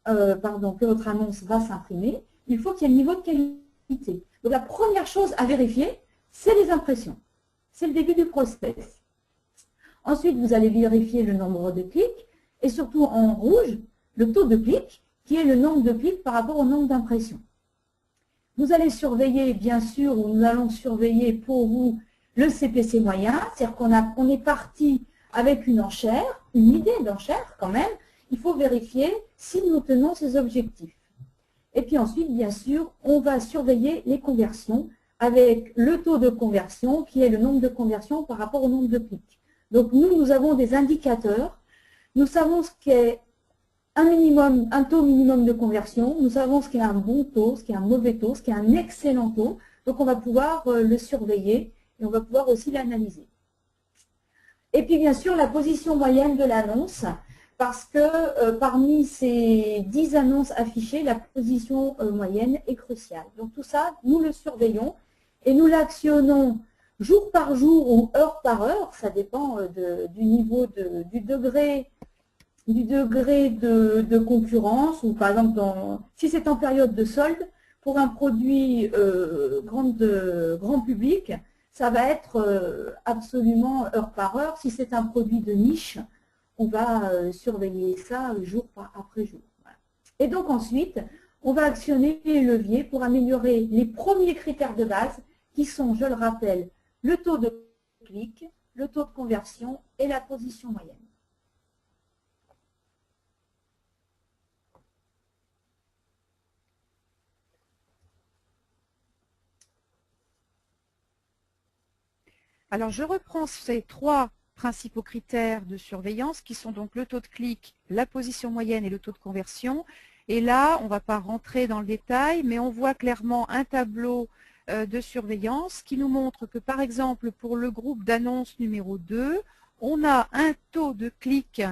annonce va s'imprimer. Il faut qu'il y ait le niveau de qualité. Donc, la première chose à vérifier, c'est les impressions. C'est le début du process. Ensuite, vous allez vérifier le nombre de clics et surtout en rouge, le taux de clic qui est le nombre de clics par rapport au nombre d'impressions. Vous allez surveiller, bien sûr, ou nous allons surveiller pour vous le CPC moyen, c'est-à-dire qu'on est parti avec une enchère, une idée d'enchère quand même. Il faut vérifier si nous tenons ces objectifs. Et puis ensuite, bien sûr, on va surveiller les conversions avec le taux de conversion qui est le nombre de conversions par rapport au nombre de clics. Donc nous avons des indicateurs. Nous savons ce qu'est un taux minimum de conversion. Nous savons ce qu'est un bon taux, ce qu'est un mauvais taux, ce qu'est un excellent taux. Donc on va pouvoir le surveiller et on va pouvoir aussi l'analyser. Et puis bien sûr, la position moyenne de l'annonce, parce que parmi ces 10 annonces affichées, la position moyenne est cruciale. Donc tout ça, nous le surveillons et nous l'actionnons jour par jour ou heure par heure, ça dépend du niveau, du degré de concurrence, ou par exemple, si c'est en période de solde, pour un produit grand public, ça va être absolument heure par heure. Si c'est un produit de niche, on va surveiller ça jour après jour. Voilà. Et donc ensuite, on va actionner les leviers pour améliorer les premiers critères de base qui sont, je le rappelle, le taux de clic, le taux de conversion et la position moyenne. Alors, je reprends ces 3 principaux critères de surveillance qui sont donc le taux de clic, la position moyenne et le taux de conversion. Et là, on ne va pas rentrer dans le détail, mais on voit clairement un tableau de surveillance qui nous montre que, par exemple, pour le groupe d'annonces numéro 2, on a un taux de clic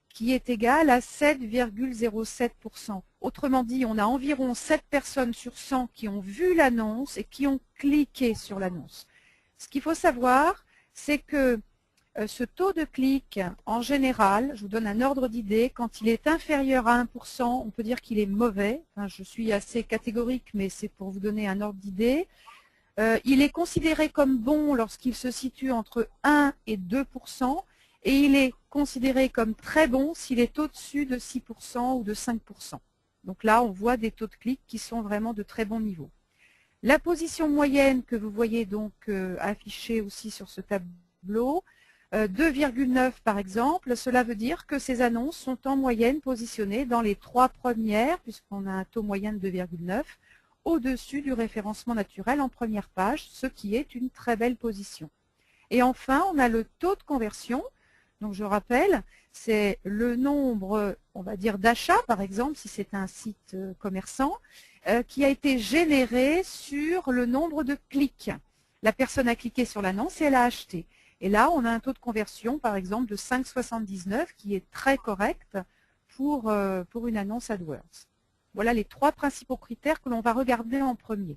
qui est égal à 7,07%. Autrement dit, on a environ 7 personnes sur 100 qui ont vu l'annonce et qui ont cliqué sur l'annonce. Ce qu'il faut savoir, c'est que ce taux de clic, en général, je vous donne un ordre d'idée, quand il est inférieur à 1%, on peut dire qu'il est mauvais. Enfin, je suis assez catégorique, mais c'est pour vous donner un ordre d'idée. Il est considéré comme bon lorsqu'il se situe entre 1 et 2%, et il est considéré comme très bon s'il est au-dessus de 6% ou de 5%. Donc là, on voit des taux de clic qui sont vraiment de très bon niveau. La position moyenne que vous voyez donc affichée aussi sur ce tableau, 2,9 par exemple, cela veut dire que ces annonces sont en moyenne positionnées dans les 3 premières, puisqu'on a un taux moyen de 2,9, au-dessus du référencement naturel en première page, ce qui est une très belle position. Et enfin, on a le taux de conversion. Donc je rappelle, c'est le nombre, on va dire, d'achats, par exemple, si c'est un site commerçant, qui a été généré sur le nombre de clics. La personne a cliqué sur l'annonce et elle a acheté. Et là, on a un taux de conversion, par exemple, de 5,79 qui est très correct pour une annonce AdWords. Voilà les 3 principaux critères que l'on va regarder en premier.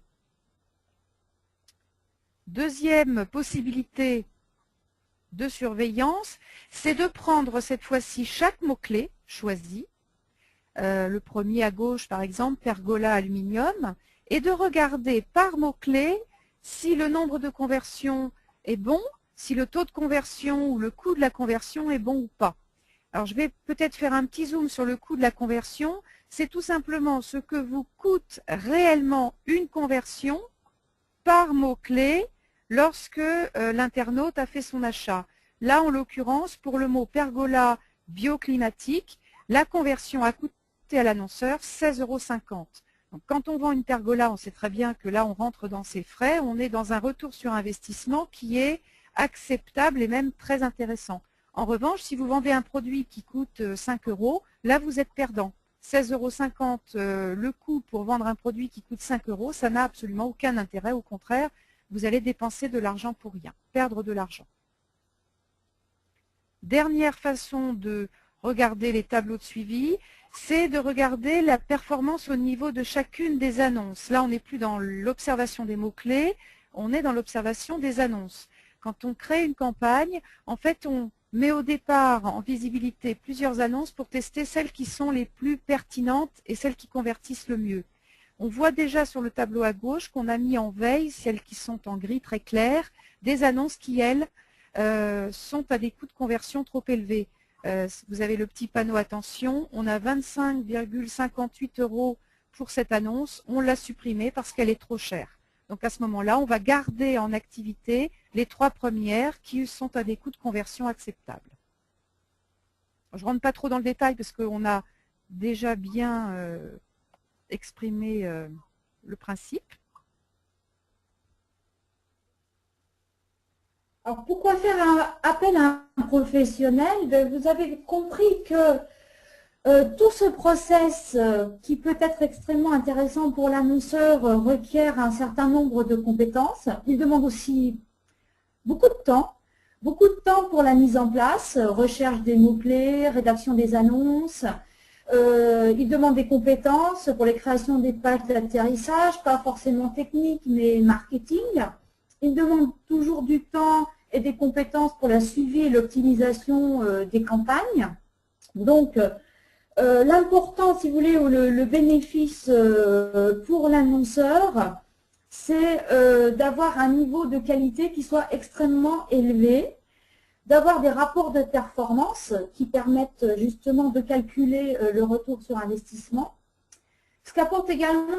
Deuxième possibilité de surveillance, c'est de prendre cette fois-ci chaque mot-clé choisi, le premier à gauche par exemple, pergola aluminium, et de regarder par mot-clé si le nombre de conversions est bon, si le taux de conversion ou le coût de la conversion est bon ou pas. Alors je vais peut-être faire un petit zoom sur le coût de la conversion. C'est tout simplement ce que vous coûte réellement une conversion par mot-clé lorsque l'internaute a fait son achat. Là, en l'occurrence, pour le mot pergola bioclimatique, la conversion a coûté à l'annonceur 16,50 €. Donc, quand on vend une pergola, on sait très bien que là, on rentre dans ses frais, on est dans un retour sur investissement qui est acceptable et même très intéressant. En revanche, si vous vendez un produit qui coûte 5 €, là, vous êtes perdant. 16,50 € le coût pour vendre un produit qui coûte 5 €, ça n'a absolument aucun intérêt. Au contraire, vous allez dépenser de l'argent pour rien, perdre de l'argent. Dernière façon de regarder les tableaux de suivi, c'est de regarder la performance au niveau de chacune des annonces. Là, on n'est plus dans l'observation des mots-clés, on est dans l'observation des annonces. Quand on crée une campagne, en fait, on met au départ en visibilité plusieurs annonces pour tester celles qui sont les plus pertinentes et celles qui convertissent le mieux. On voit déjà sur le tableau à gauche qu'on a mis en veille, celles qui sont en gris très clair, des annonces qui, elles, sont à des coûts de conversion trop élevés. Vous avez le petit panneau attention, on a 25,58 € pour cette annonce, on l'a supprimée parce qu'elle est trop chère. Donc à ce moment-là, on va garder en activité les 3 premières qui sont à des coûts de conversion acceptables. Je ne rentre pas trop dans le détail parce qu'on a déjà bien exprimé le principe. Alors, pourquoi faire appel à un professionnel? Vous avez compris que tout ce process qui peut être extrêmement intéressant pour l'annonceur requiert un certain nombre de compétences. Il demande aussi beaucoup de temps pour la mise en place, recherche des mots-clés, rédaction des annonces. Il demande des compétences pour les créations des pages d'atterrissage, pas forcément techniques, mais marketing. Il demande toujours du temps et des compétences pour la suivi et l'optimisation des campagnes. Donc, l'important, si vous voulez, ou le bénéfice pour l'annonceur, c'est d'avoir un niveau de qualité qui soit extrêmement élevé, d'avoir des rapports de performance qui permettent justement de calculer le retour sur investissement. Ce qu'apporte également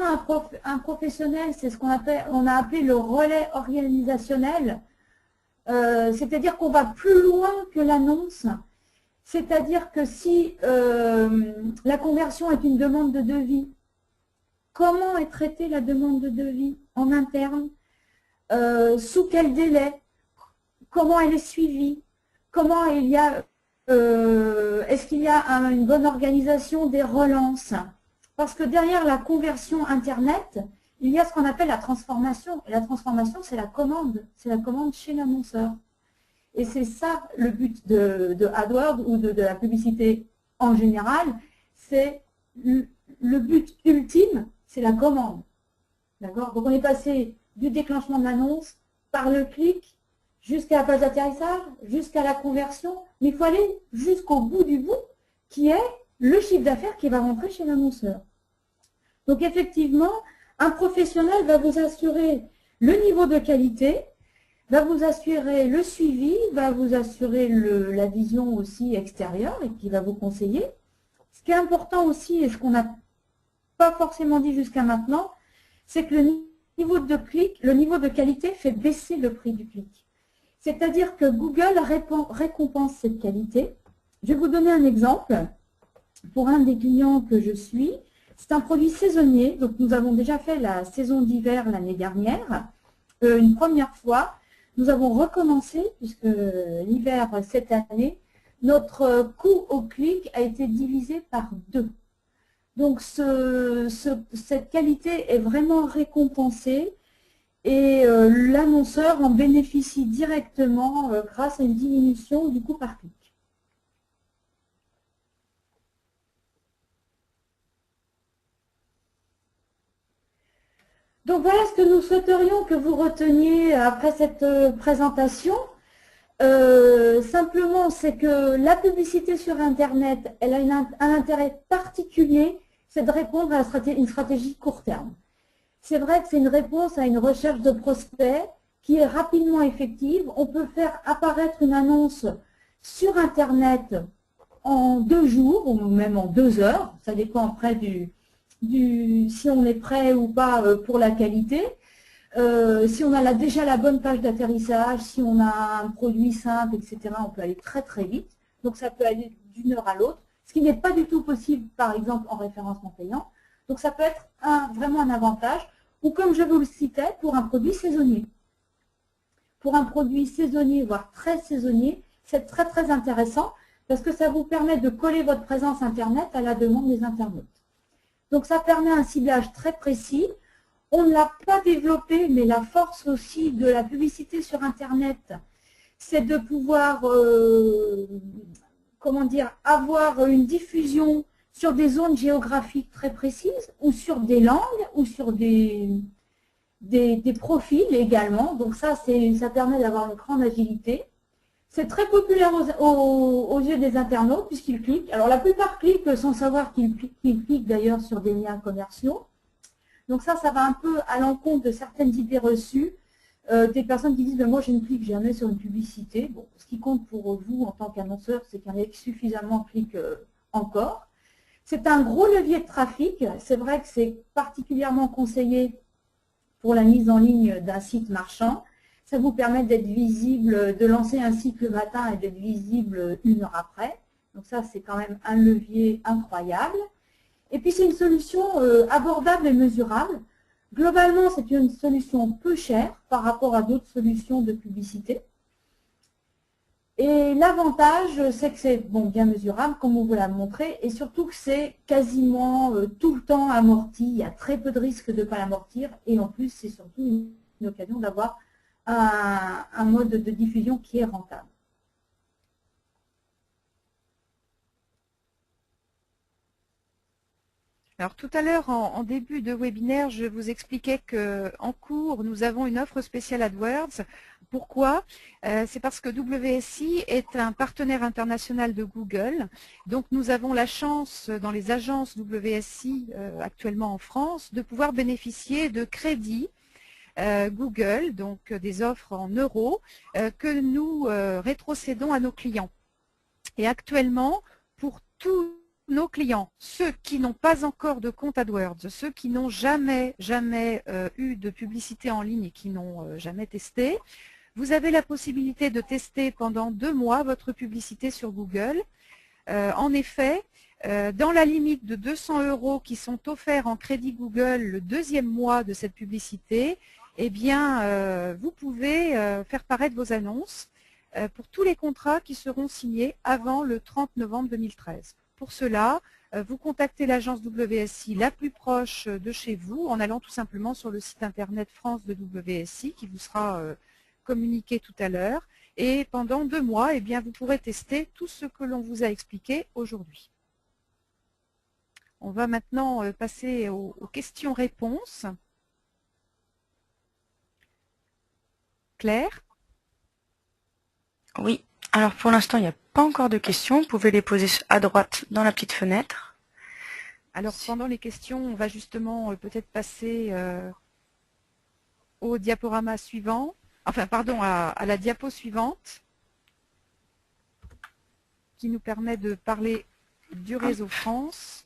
un professionnel, c'est ce qu'on a appelé le relais organisationnel, c'est-à-dire qu'on va plus loin que l'annonce. C'est-à-dire que si la conversion est une demande de devis, comment est traitée la demande de devis en interne? Sous quel délai? Comment elle est suivie? Comment il y a, est-ce qu'il y a une bonne organisation des relances? Parce que derrière la conversion Internet, il y a ce qu'on appelle la transformation. Et la transformation, c'est la commande. C'est la commande chez l'annonceur. Et c'est ça le but de AdWords ou de la publicité en général. C'est le but ultime, c'est la commande. D'accord? Donc on est passé du déclenchement de l'annonce par le clic jusqu'à la page d'atterrissage, jusqu'à la conversion. Mais il faut aller jusqu'au bout du bout, qui est le chiffre d'affaires qui va rentrer chez l'annonceur. Donc effectivement, un professionnel va vous assurer le niveau de qualité, va vous assurer le suivi, va vous assurer la vision aussi extérieure et qui va vous conseiller. Ce qui est important aussi, et ce qu'on n'a pas forcément dit jusqu'à maintenant, c'est que le niveau de clic, le niveau de qualité fait baisser le prix du clic. C'est-à-dire que Google récompense cette qualité. Je vais vous donner un exemple. Pour un des clients que je suis, c'est un produit saisonnier. Donc nous avons déjà fait la saison d'hiver l'année dernière. Une première fois, nous avons recommencé, puisque l'hiver cette année, notre coût au clic a été divisé par 2. Donc cette qualité est vraiment récompensée et l'annonceur en bénéficie directement grâce à une diminution du coût par clic. Donc voilà ce que nous souhaiterions que vous reteniez après cette présentation. Simplement, c'est que la publicité sur Internet, elle a un intérêt particulier, c'est de répondre à une stratégie court terme. C'est vrai que c'est une réponse à une recherche de prospects qui est rapidement effective. On peut faire apparaître une annonce sur Internet en 2 jours ou même en 2 heures. Ça dépend après si on est prêt ou pas pour la qualité. Si on a déjà la bonne page d'atterrissage, si on a un produit simple, etc., on peut aller très très vite. Donc ça peut aller d'une heure à l'autre, ce qui n'est pas du tout possible, par exemple, en référencement payant. Donc ça peut être vraiment un avantage, ou comme je vous le citais, pour un produit saisonnier. Pour un produit saisonnier, voire très saisonnier, c'est très très intéressant, parce que ça vous permet de coller votre présence Internet à la demande des internautes. Donc ça permet un ciblage très précis. On ne l'a pas développé, mais la force aussi de la publicité sur Internet, c'est de pouvoir avoir une diffusion sur des zones géographiques très précises, ou sur des langues, ou sur des profils également. Donc ça permet d'avoir une grande agilité. C'est très populaire aux yeux des internautes puisqu'ils cliquent. Alors la plupart cliquent sans savoir qu'ils cliquent d'ailleurs sur des liens commerciaux. Donc ça va un peu à l'encontre de certaines idées reçues. des personnes qui disent moi je ne clique jamais sur une publicité. Bon, ce qui compte pour vous en tant qu'annonceur, c'est qu'il y en ait suffisamment cliquent encore. C'est un gros levier de trafic. C'est vrai que c'est particulièrement conseillé pour la mise en ligne d'un site marchand. Ça vous permet d'être visible, de lancer un site le matin et d'être visible 1 heure après. Donc ça, c'est quand même un levier incroyable. Et puis c'est une solution abordable et mesurable. Globalement, c'est une solution peu chère par rapport à d'autres solutions de publicité. Et l'avantage, c'est que c'est bien mesurable, comme on vous l'a montré, et surtout que c'est quasiment tout le temps amorti. Il y a très peu de risques de ne pas l'amortir. Et en plus, c'est surtout une occasion d'avoir un mode de diffusion qui est rentable. Alors tout à l'heure, en début de webinaire, je vous expliquais qu'en cours, nous avons une offre spéciale AdWords. Pourquoi? C'est parce que WSI est un partenaire international de Google. Donc nous avons la chance, dans les agences WSI actuellement en France, de pouvoir bénéficier de crédits Google, donc des offres en euros, que nous rétrocédons à nos clients. Et actuellement, pour tous nos clients, ceux qui n'ont pas encore de compte AdWords, ceux qui n'ont jamais eu de publicité en ligne et qui n'ont jamais testé, vous avez la possibilité de tester pendant 2 mois votre publicité sur Google. En effet, dans la limite de 200 € qui sont offerts en crédit Google le 2e mois de cette publicité, eh bien, vous pouvez faire paraître vos annonces pour tous les contrats qui seront signés avant le 30 novembre 2013. Pour cela, vous contactez l'agence WSI la plus proche de chez vous en allant tout simplement sur le site internet France de WSI qui vous sera communiqué tout à l'heure. Et pendant 2 mois, eh bien, vous pourrez tester tout ce que l'on vous a expliqué aujourd'hui. On va maintenant passer aux questions-réponses. Claire? Oui. Alors pour l'instant, il n'y a pas encore de questions. Vous pouvez les poser à droite dans la petite fenêtre. Alors pendant les questions, on va justement peut-être passer au diaporama suivant. Enfin, pardon, à la diapo suivante, qui nous permet de parler du réseau France.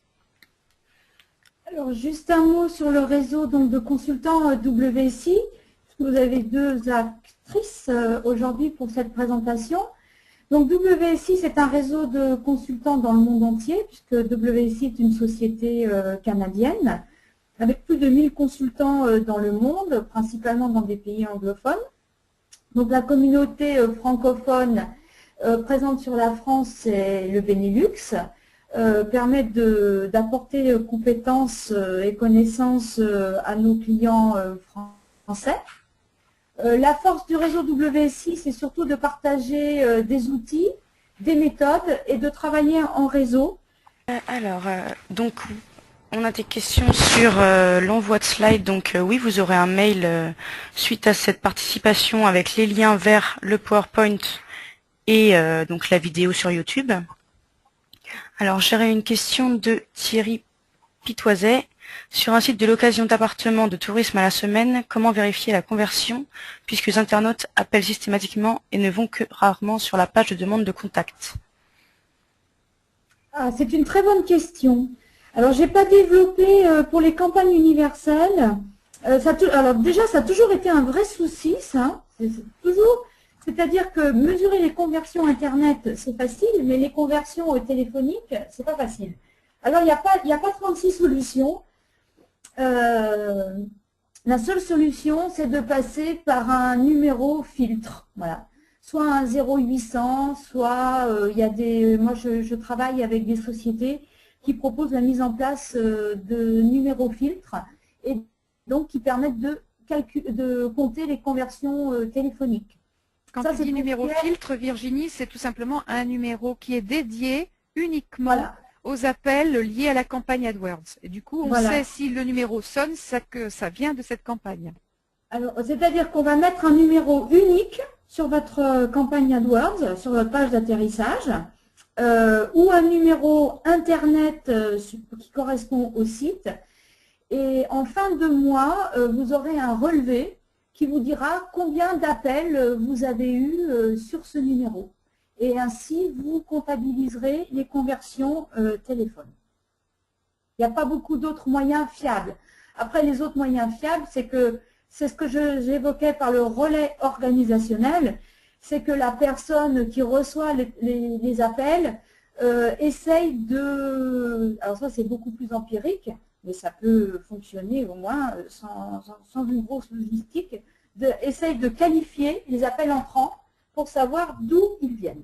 Alors, juste un mot sur le réseau donc, de consultants WSI. Vous avez 2 actrices aujourd'hui pour cette présentation. Donc, WSI, c'est un réseau de consultants dans le monde entier, puisque WSI est une société canadienne, avec plus de 1000 consultants dans le monde, principalement dans des pays anglophones. Donc la communauté francophone présente sur la France et le Benelux permet d'apporter compétences et connaissances à nos clients français. La force du réseau WSI, c'est surtout de partager des outils, des méthodes et de travailler en réseau. Donc on a des questions sur l'envoi de slides. Donc oui, vous aurez un mail suite à cette participation avec les liens vers le PowerPoint et donc la vidéo sur YouTube. Alors j'aurais une question de Thierry Pitoiset. Sur un site de location d'appartements de tourisme à la semaine, comment vérifier la conversion puisque les internautes appellent systématiquement et ne vont que rarement sur la page de demande de contact? C'est une très donc alors, je n'ai pas développé pour les campagnes universelles. Alors déjà, ça a toujours été un vrai souci, ça. C'est-à-dire que mesurer les conversions Internet, c'est facile, mais les conversions téléphoniques, c'est pas facile. Alors, il n'y a pas 36 solutions. La seule solution, c'est de passer par un numéro filtre. Voilà. Soit un 0800, soit il y a des. Moi, je travaille avec des sociétés qui proposent la mise en place de numéros filtres et donc qui permettent de compter les conversions téléphoniques. Quand tu dis numéro filtre, Virginie, c'est tout simplement un numéro qui est dédié uniquement aux appels liés à la campagne AdWords. Et du coup, on sait si le numéro sonne, que ça vient de cette campagne. Alors, c'est-à-dire qu'on va mettre un numéro unique sur votre campagne AdWords, sur votre page d'atterrissage, ou un numéro Internet qui correspond au site. Et en fin de mois, vous aurez un relevé qui vous dira combien d'appels vous avez eu sur ce numéro. Et ainsi, vous comptabiliserez les conversions téléphone. Il n'y a pas beaucoup d'autres moyens fiables. Après, les autres moyens fiables, c'est ce que j'évoquais par le relais organisationnel, c'est que la personne qui reçoit les appels essaye de... Alors ça, c'est beaucoup plus empirique, mais ça peut fonctionner au moins sans une grosse logistique, essaye de qualifier les appels entrants pour savoir d'où ils viennent.